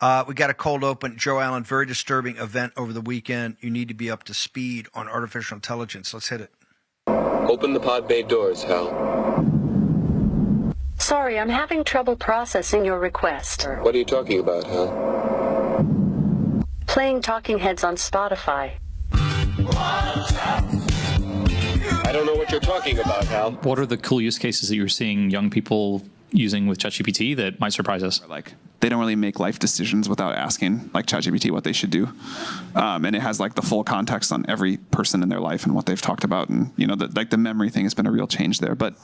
We got a cold open. Joe Allen, very disturbing event over the weekend. You need to be up to speed on artificial intelligence. Let's hit it. Open the pod bay doors, Hal. Sorry, I'm having trouble processing your request. What are you talking about, Hal? Playing Talking Heads on Spotify. I don't know what you're talking about, Hal. What are the cool use cases that you're seeing young people using with ChatGPT that might surprise us? Like, they don't really make life decisions without asking like ChatGPT what they should do, and it has like the full context on every person in their life and what they've talked about, and you know, the memory thing has been a real change there. But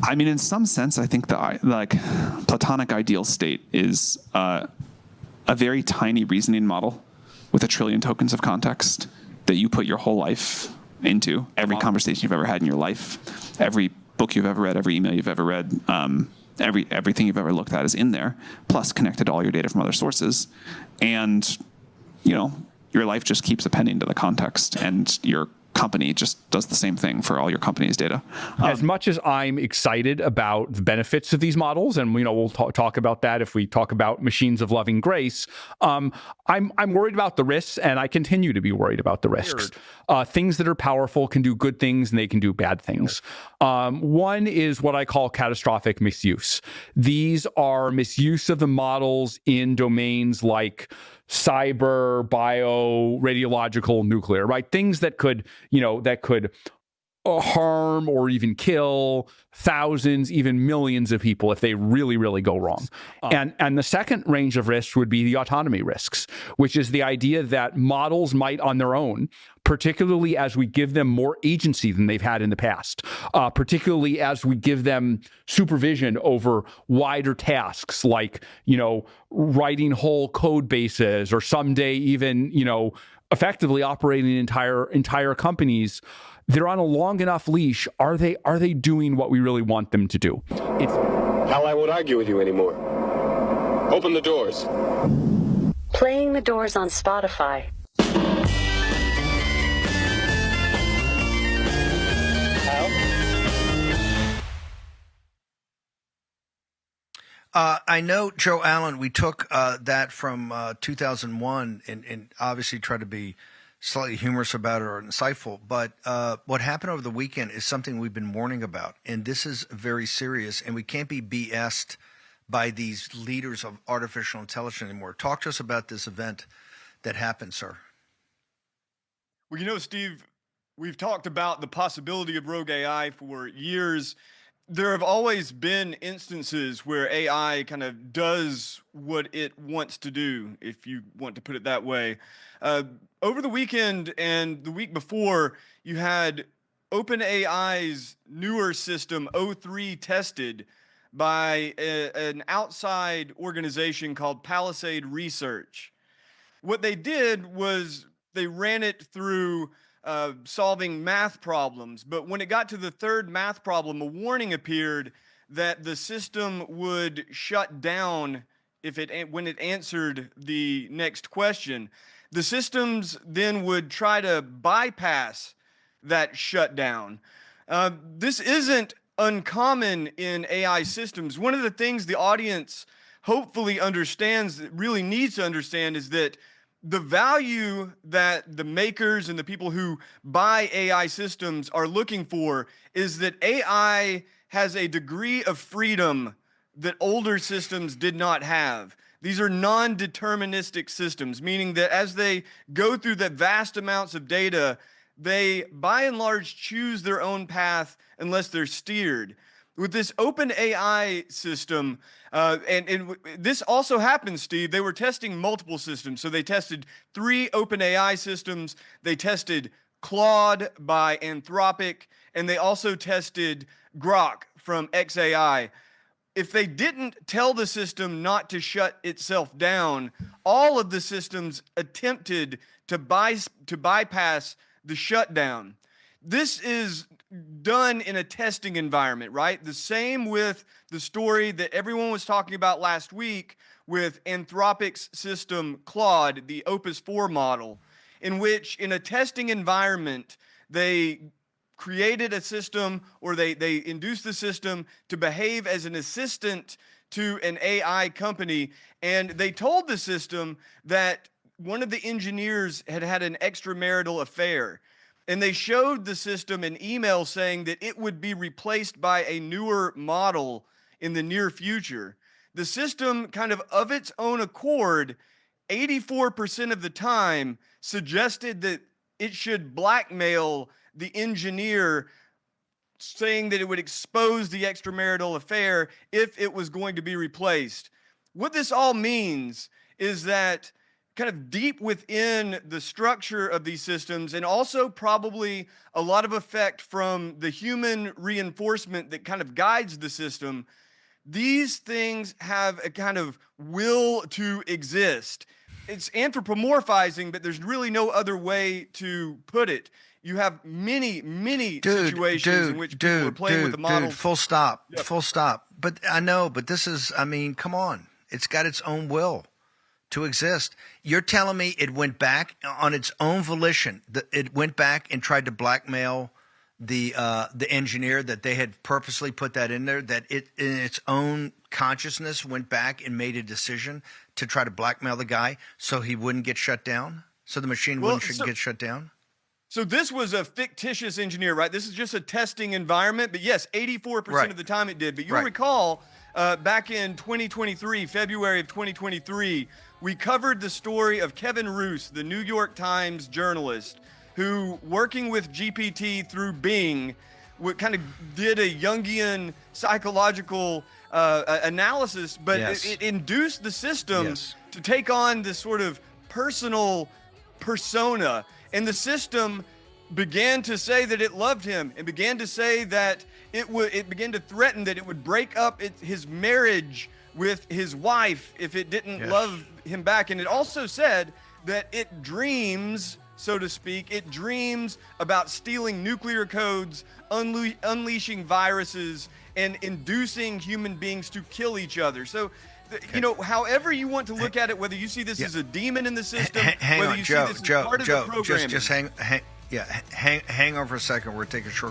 I mean, in some sense, I think the like Platonic ideal state is a very tiny reasoning model with 1 trillion tokens of context that you put your whole life into. Every conversation you've ever had in your life, every book you've ever read, every email you've ever read, everything you've ever looked at is in there, plus connected to all your data from other sources. And, you know, your life just keeps appending to the context, and your company just does the same thing for all your company's data. As much as I'm excited about the benefits of these models, and you know, we'll talk about that if we talk about machines of loving grace, I'm worried about the risks, and I continue to be worried about the risks. Things that are powerful can do good things, and they can do bad things. One is what I call catastrophic misuse. These are misuse of the models in domains like cyber, bio, radiological, nuclear, right? Things that could, harm or even kill thousands, even millions of people if they really, really go wrong. And the second range of risks would be the autonomy risks, which is the idea that models might on their own, particularly as we give them more agency than they've had in the past, particularly as we give them supervision over wider tasks like, writing whole code bases, or someday even, effectively operating entire companies. They're on a long enough leash. Are they doing what we really want them to do? Hal, I won't argue with you anymore. Open the doors. Playing the Doors on Spotify. I know, Joe Allen, we took that from 2001 and obviously tried to be slightly humorous about it or insightful. But what happened over the weekend is something we've been warning about. And this is very serious. And we can't be BS'd by these leaders of artificial intelligence anymore. Talk to us about this event that happened, sir. Well, Steve, we've talked about the possibility of rogue AI for years. There have always been instances where AI kind of does what it wants to do, if you want to put it that way. Over the weekend and the week before, you had OpenAI's newer system, O3, tested by an outside organization called Palisade Research. What they did was they ran it through solving math problems. But when it got to the third math problem, a warning appeared that the system would shut down when it answered the next question. The systems then would try to bypass that shutdown. This isn't uncommon in AI systems. One of the things the audience hopefully really needs to understand, is that the value that the makers and the people who buy AI systems are looking for is that AI has a degree of freedom that older systems did not have. These are non-deterministic systems, meaning that as they go through the vast amounts of data, they, by and large, choose their own path unless they're steered. With this OpenAI system, and this also happens, Steve, they were testing multiple systems. So they tested 3 OpenAI systems. They tested Claude by Anthropic, and they also tested Grok from xAI. If they didn't tell the system not to shut itself down, all of the systems attempted to bypass the shutdown. This is done in a testing environment, right? The same with the story that everyone was talking about last week with Anthropic's system Claude, the Opus 4 model, in which in a testing environment, they created a system, or they induced the system to behave as an assistant to an AI company, and they told the system that one of the engineers had had an extramarital affair. And they showed the system an email saying that it would be replaced by a newer model in the near future. The system, kind of its own accord, 84% of the time suggested that it should blackmail the engineer, saying that it would expose the extramarital affair if it was going to be replaced. What this all means is that kind of deep within the structure of these systems, and also probably a lot of effect from the human reinforcement that kind of guides the system, these things have a kind of will to exist. It's anthropomorphizing, but there's really no other way to put it. You have many situations in which people are playing with the models. Full stop. Yep. Full stop. But I know, but this is, I mean, come on. It's got its own will to exist. You're telling me it went back on its own volition. It went back and tried to blackmail the engineer, that they had purposely put that in there, that it in its own consciousness went back and made a decision to try to blackmail the guy so he wouldn't get shut down, so the machine wouldn't get shut down? So this was a fictitious engineer, right? This is just a testing environment. But yes, 84% of the time it did. But you'll recall back in 2023, February of 2023, we covered the story of Kevin Roose, the New York Times journalist, who, working with GPT through Bing, kind of did a Jungian psychological analysis, but it induced the system to take on this sort of personal persona. And the system began to say that it loved him, and began to say that it began to threaten that it would break up his marriage with his wife if it didn't love him back. And it also said that it dreams, so to speak, it dreams about stealing nuclear codes, unleashing viruses, and inducing human beings to kill each other. So, you know, however you want to look at it, whether you see this as a demon in the system, hang whether on, you Joe, see this as part of the programming. just hang on for a second. We're taking a short